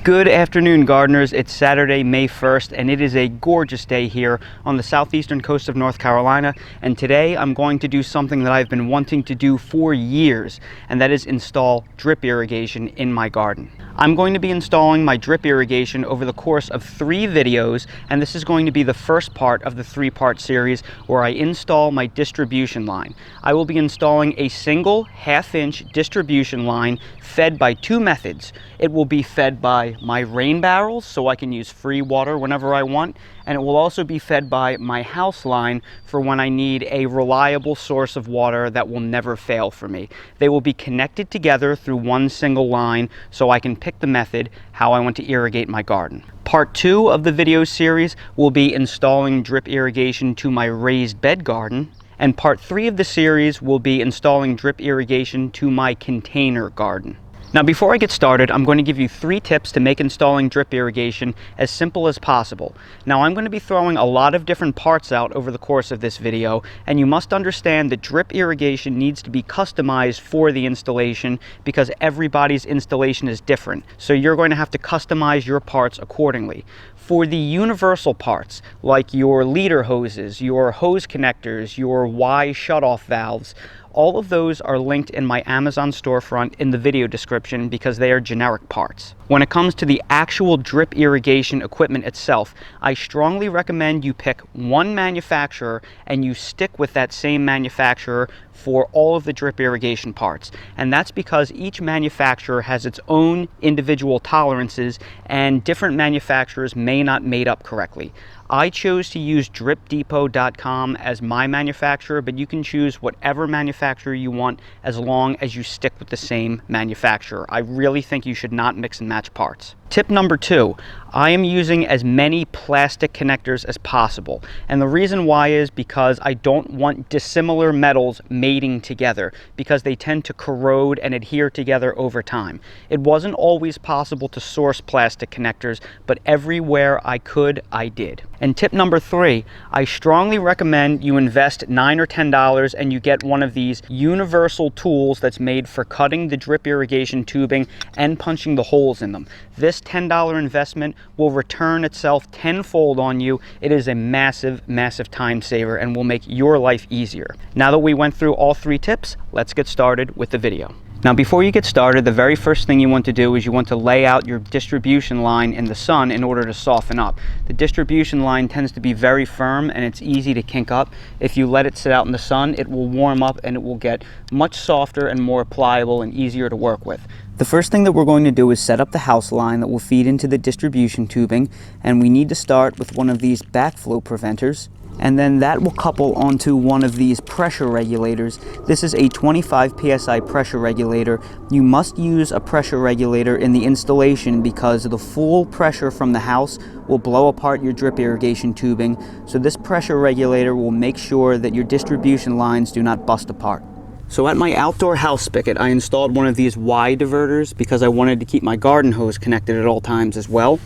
Good afternoon, gardeners. It's Saturday, May 1st, and it is a gorgeous day here on the southeastern coast of North Carolina. And today I'm going to do something that I've been wanting to do for years, and that is install drip irrigation in my garden. I'm going to be installing my drip irrigation over the course of 3 videos, and this is going to be the first part of the 3-part series where I install my distribution line. I will be installing a single 1/2-inch distribution line fed by 2 methods. It will be fed by my rain barrels, so I can use free water whenever I want, and it will also be fed by my house line for when I need a reliable source of water that will never fail for me. They will be connected together through one single line, so I can pick the method how I want to irrigate my garden. Part 2 of the video series will be installing drip irrigation to my raised bed garden, and part 3 of the series will be installing drip irrigation to my container garden. Now, before I get started, I'm going to give you 3 tips to make installing drip irrigation as simple as possible. Now, I'm going to be throwing a lot of different parts out over the course of this video, and you must understand that drip irrigation needs to be customized for the installation because everybody's installation is different. So you're going to have to customize your parts accordingly. For the universal parts, like your leader hoses, your hose connectors, your Y shutoff valves, all of those are linked in my Amazon storefront in the video description because they are generic parts. When it comes to the actual drip irrigation equipment itself, I strongly recommend you pick one manufacturer and you stick with that same manufacturer for all of the drip irrigation parts. And that's because each manufacturer has its own individual tolerances and different manufacturers may not mate up correctly. I chose to use dripdepot.com as my manufacturer, but you can choose whatever manufacturer you want as long as you stick with the same manufacturer. I really think you should not mix and match parts. Tip number 2, I am using as many plastic connectors as possible. And the reason why is because I don't want dissimilar metals mating together because they tend to corrode and adhere together over time. It wasn't always possible to source plastic connectors, but everywhere I could, I did. And tip number 3, I strongly recommend you invest $9 or $10 and you get one of these universal tools that's made for cutting the drip irrigation tubing and punching the holes in them. This $10 investment will return itself tenfold on you. It is a massive, massive time saver and will make your life easier. Now that we went through all 3 tips, let's get started with the video. Now, before you get started, the very first thing you want to do is you want to lay out your distribution line in the sun in order to soften up. The distribution line tends to be very firm and it's easy to kink up. If you let it sit out in the sun, it will warm up and it will get much softer and more pliable and easier to work with. The first thing that we're going to do is set up the house line that will feed into the distribution tubing, and we need to start with one of these backflow preventers. And then that will couple onto one of these pressure regulators. This is a 25 psi pressure regulator. You must use a pressure regulator in the installation because the full pressure from the house will blow apart your drip irrigation tubing. So this pressure regulator will make sure that your distribution lines do not bust apart. So at my outdoor house spigot, I installed one of these Y diverters because I wanted to keep my garden hose connected at all times as well.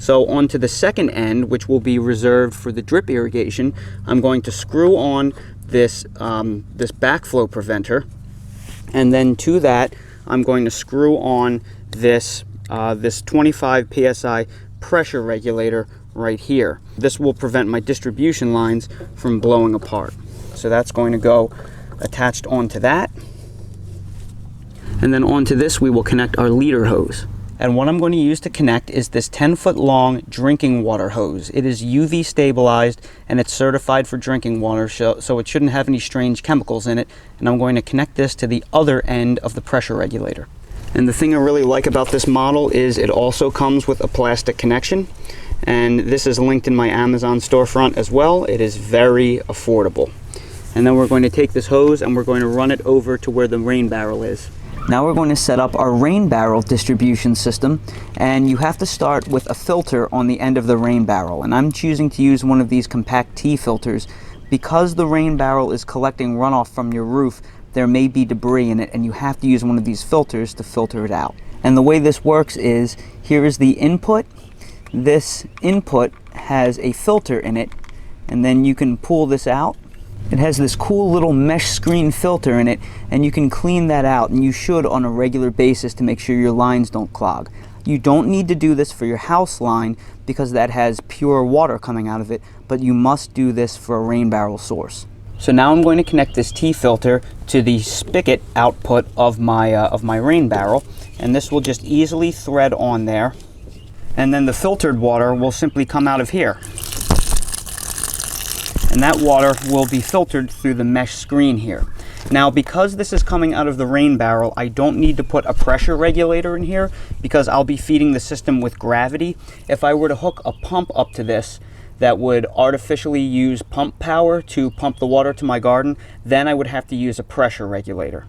So onto the second end, which will be reserved for the drip irrigation, I'm going to screw on this backflow preventer, and then to that I'm going to screw on this 25 psi pressure regulator right here. This will prevent my distribution lines from blowing apart. So that's going to go attached onto that, and then onto this we will connect our leader hose. And what I'm going to use to connect is this 10-foot long drinking water hose. It is UV stabilized and it's certified for drinking water, so it shouldn't have any strange chemicals in it. And I'm going to connect this to the other end of the pressure regulator. And the thing I really like about this model is it also comes with a plastic connection. And this is linked in my Amazon storefront as well. It is very affordable. And then we're going to take this hose and we're going to run it over to where the rain barrel is. Now we're going to set up our rain barrel distribution system, and you have to start with a filter on the end of the rain barrel, and I'm choosing to use one of these compact T filters. Because the rain barrel is collecting runoff from your roof, there may be debris in it and you have to use one of these filters to filter it out. And the way this works is, here is the input. This input has a filter in it, and then you can pull this out. It has this cool little mesh screen filter in it, and you can clean that out, and you should on a regular basis to make sure your lines don't clog. You don't need to do this for your house line because that has pure water coming out of it, but you must do this for a rain barrel source. So now I'm going to connect this T-filter to the spigot output of my rain barrel, and this will just easily thread on there. And then the filtered water will simply come out of here. And that water will be filtered through the mesh screen here. Now, because this is coming out of the rain barrel, I don't need to put a pressure regulator in here because I'll be feeding the system with gravity. If I were to hook a pump up to this that would artificially use pump power to pump the water to my garden, then I would have to use a pressure regulator.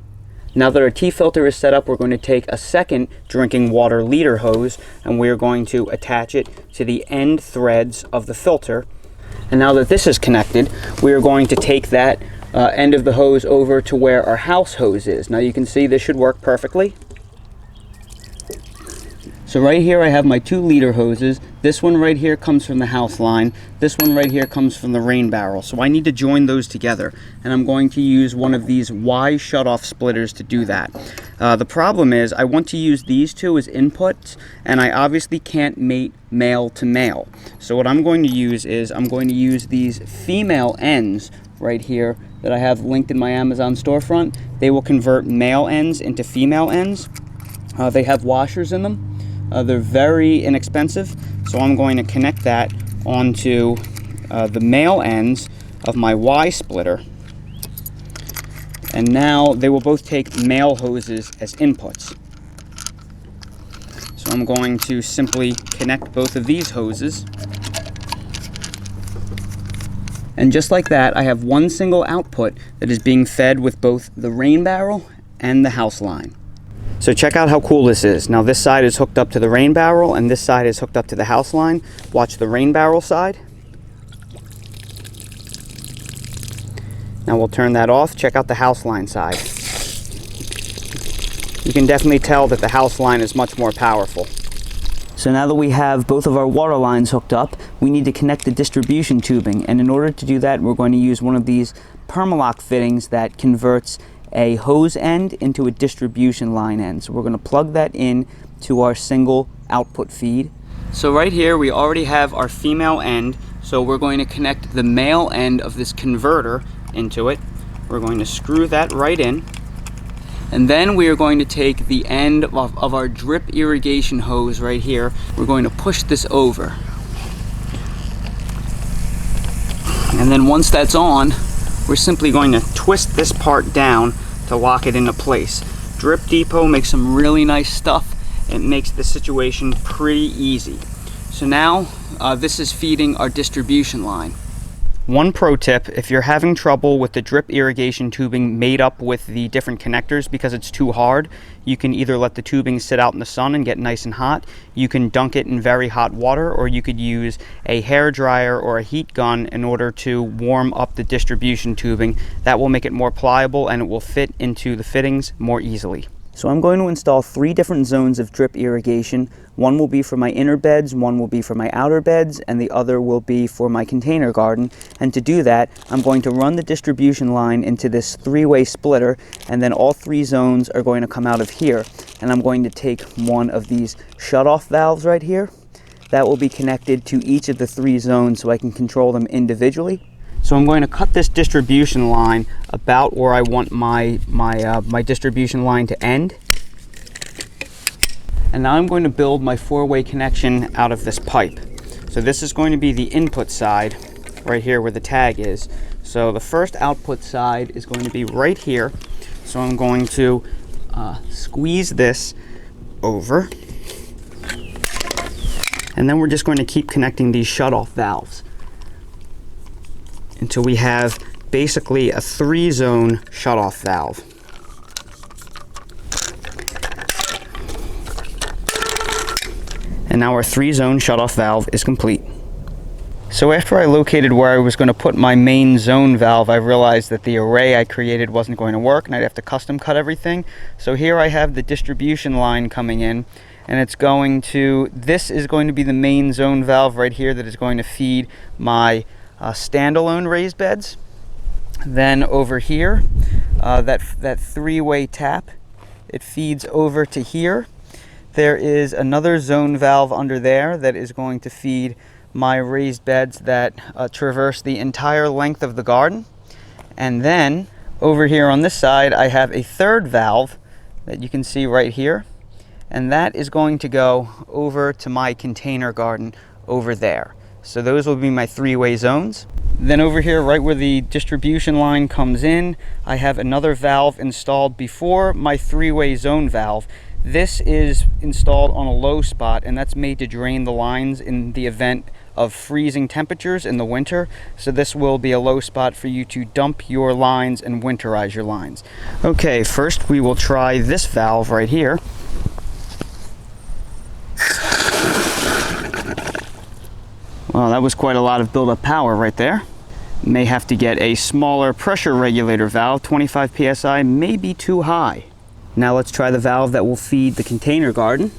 Now that our T-filter is set up, we're going to take a second drinking water leader hose and we're going to attach it to the end threads of the filter. And now that this is connected, we are going to take that end of the hose over to where our house hose is. Now you can see this should work perfectly. So right here I have my 2 leader hoses. This one right here comes from the house line. This one right here comes from the rain barrel. So I need to join those together. And I'm going to use one of these Y shutoff splitters to do that. The problem is I want to use these 2 as inputs, and I obviously can't mate male to male. So what I'm going to use is I'm going to use these female ends right here that I have linked in my Amazon storefront. They will convert male ends into female ends. They have washers in them. They're very inexpensive, so I'm going to connect that onto the male ends of my Y splitter. And now they will both take male hoses as inputs. So I'm going to simply connect both of these hoses. And just like that, I have one single output that is being fed with both the rain barrel and the house line. So check out how cool this is. Now this side is hooked up to the rain barrel and this side is hooked up to the house line. Watch the rain barrel side. Now we'll turn that off. Check out the house line side. You can definitely tell that the house line is much more powerful. So now that we have both of our water lines hooked up, we need to connect the distribution tubing. And in order to do that, we're going to use one of these Permalock fittings that converts a hose end into a distribution line end. So we're going to plug that in to our single output feed. So right here we already have our female end, so we're going to connect the male end of this converter into it. We're going to screw that right in, and then we are going to take the end of our drip irrigation hose right here. We're going to push this over, and then once that's on, we're simply going to twist this part down to lock it into place. Drip Depot makes some really nice stuff. It makes the situation pretty easy. So now this is feeding our distribution line. One pro tip, if you're having trouble with the drip irrigation tubing made up with the different connectors because it's too hard, you can either let the tubing sit out in the sun and get nice and hot, you can dunk it in very hot water, or you could use a hair dryer or a heat gun in order to warm up the distribution tubing. That will make it more pliable and it will fit into the fittings more easily. So I'm going to install 3 different zones of drip irrigation. One will be for my inner beds, one will be for my outer beds, and the other will be for my container garden. And to do that, I'm going to run the distribution line into this 3-way splitter, and then all 3 zones are going to come out of here. And I'm going to take one of these shutoff valves right here. That will be connected to each of the 3 zones so I can control them individually. So I'm going to cut this distribution line about where I want my distribution line to end. And now I'm going to build my 4-way connection out of this pipe. So this is going to be the input side right here where the tag is. So the first output side is going to be right here. So I'm going to squeeze this over. And then we're just going to keep connecting these shutoff valves until we have basically a 3-zone shutoff valve. And now our 3-zone shutoff valve is complete. So after I located where I was going to put my main zone valve, I realized that the array I created wasn't going to work and I'd have to custom cut everything. So here I have the distribution line coming in, and it's going to, this is going to be the main zone valve right here that is going to feed my standalone raised beds. Then over here, that 3-way tap, it feeds over to here. There is another zone valve under there that is going to feed my raised beds that traverse the entire length of the garden. And then over here on this side, I have a third valve that you can see right here. And that is going to go over to my container garden over there. So those will be my three-way zones. Then over here, right where the distribution line comes in, I have another valve installed before my three-way zone valve. This is installed on a low spot, and that's made to drain the lines in the event of freezing temperatures in the winter. So this will be a low spot for you to dump your lines and winterize your lines. Okay, first we will try this valve right here. Well, that was quite a lot of build-up power right there. May have to get a smaller pressure regulator valve. 25 psi may be too high. Now let's try the valve that will feed the container garden.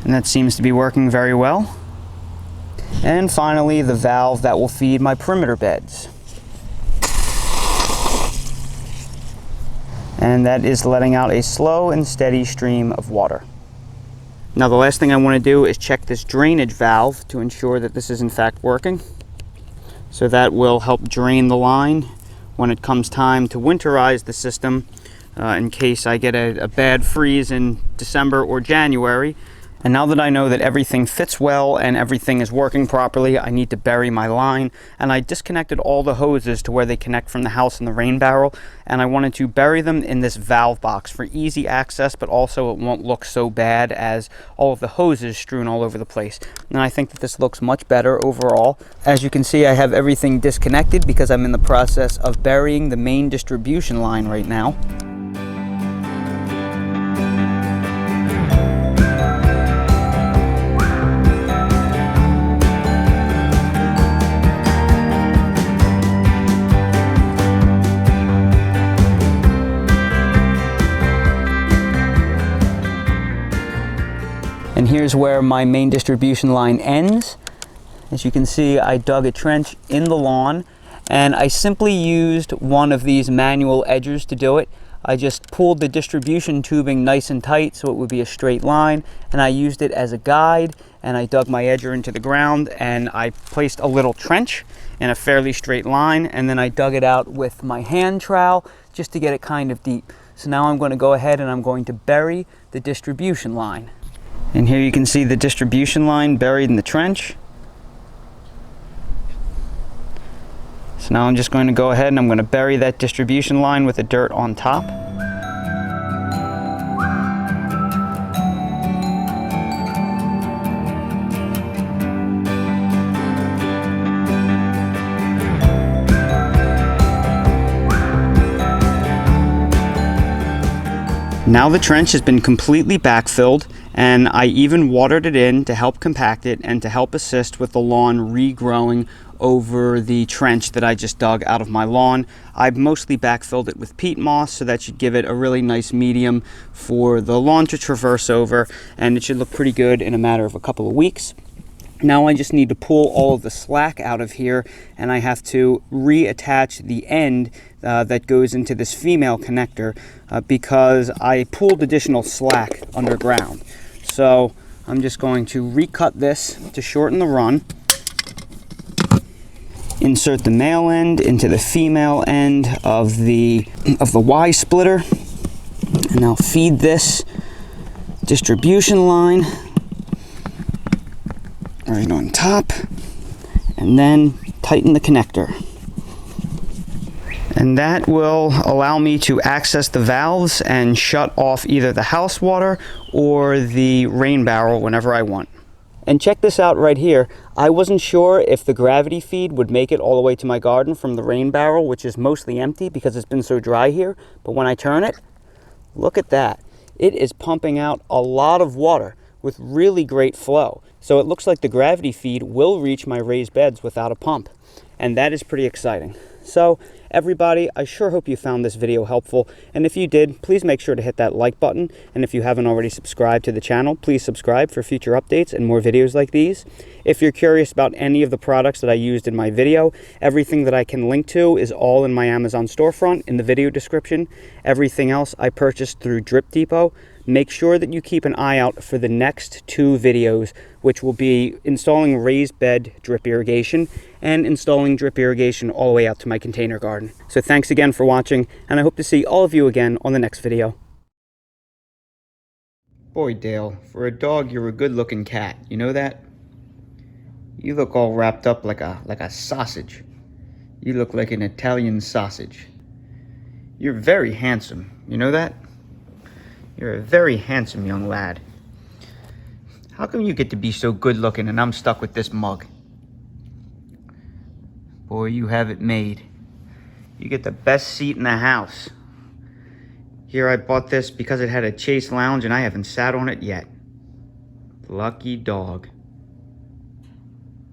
And that seems to be working very well. And finally, the valve that will feed my perimeter beds. And that is letting out a slow and steady stream of water. Now the last thing I want to do is check this drainage valve to ensure that this is in fact working. So that will help drain the line when it comes time to winterize the system in case I get a bad freeze in December or January. And now that I know that everything fits well and everything is working properly, I need to bury my line. And I disconnected all the hoses to where they connect from the house and the rain barrel. And I wanted to bury them in this valve box for easy access, but also it won't look so bad as all of the hoses strewn all over the place. And I think that this looks much better overall. As you can see, I have everything disconnected because I'm in the process of burying the main distribution line right now. And here's where my main distribution line ends. As you can see, I dug a trench in the lawn, and I simply used one of these manual edgers to do it. I just pulled the distribution tubing nice and tight so it would be a straight line, and I used it as a guide, and I dug my edger into the ground, and I placed a little trench in a fairly straight line, and then I dug it out with my hand trowel just to get it kind of deep. So now I'm going to go ahead and I'm going to bury the distribution line. And here you can see the distribution line buried in the trench. So now I'm just going to go ahead and I'm going to bury that distribution line with the dirt on top. Now the trench has been completely backfilled, and I even watered it in to help compact it and to help assist with the lawn regrowing over the trench that I just dug out of my lawn. I've mostly backfilled it with peat moss, so that should give it a really nice medium for the lawn to traverse over, and it should look pretty good in a matter of a couple of weeks. Now I just need to pull all of the slack out of here, and I have to reattach the end that goes into this female connector because I pulled additional slack underground. So I'm just going to recut this to shorten the run. Insert the male end into the female end of the Y splitter, and now feed this distribution line right on top, and then tighten the connector. And that will allow me to access the valves and shut off either the house water or the rain barrel whenever I want. And check this out right here. I wasn't sure if the gravity feed would make it all the way to my garden from the rain barrel, which is mostly empty because it's been so dry here. But when I turn it, look at that. It is pumping out a lot of water with really great flow. So it looks like the gravity feed will reach my raised beds without a pump. And that is pretty exciting. So Everybody, I sure hope you found this video helpful, and if you did, please make sure to hit that like button, and if you haven't already subscribed to the channel, please subscribe for future updates and more videos like these. If you're curious about any of the products that I used in my video, everything that I can link to is all in my Amazon storefront in the video description. Everything else I purchased through Drip Depot. Make sure that you keep an eye out for the next 2 videos, which will be installing raised bed drip irrigation and installing drip irrigation all the way out to my container garden. So thanks again for watching, and I hope to see all of you again on the next video. Boy, Dale, for a dog, you're a good-looking cat. You know that? You look all wrapped up like a sausage. You look like an Italian sausage. You're very handsome. You know that? You're a very handsome young lad. How come you get to be so good looking and I'm stuck with this mug? Boy, you have it made. You get the best seat in the house. Here, I bought this because it had a chase lounge and I haven't sat on it yet. Lucky dog.